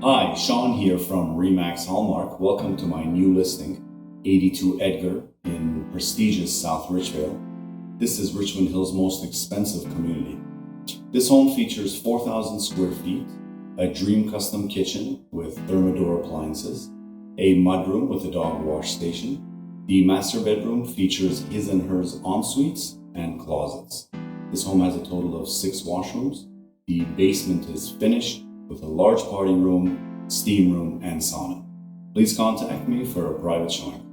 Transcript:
Hi, Sean here from Remax Hallmark. Welcome to my new listing, 82 Edgar in prestigious South Richvale. This is Richmond Hill's most expensive community. This home features 4,000 square feet, a dream custom kitchen with Thermador appliances, a mudroom with a dog wash station. The master bedroom features his and hers en-suites and closets. This home has a total of 6 washrooms. The basement is finished with a large party room, steam room, and sauna. Please contact me for a private showing.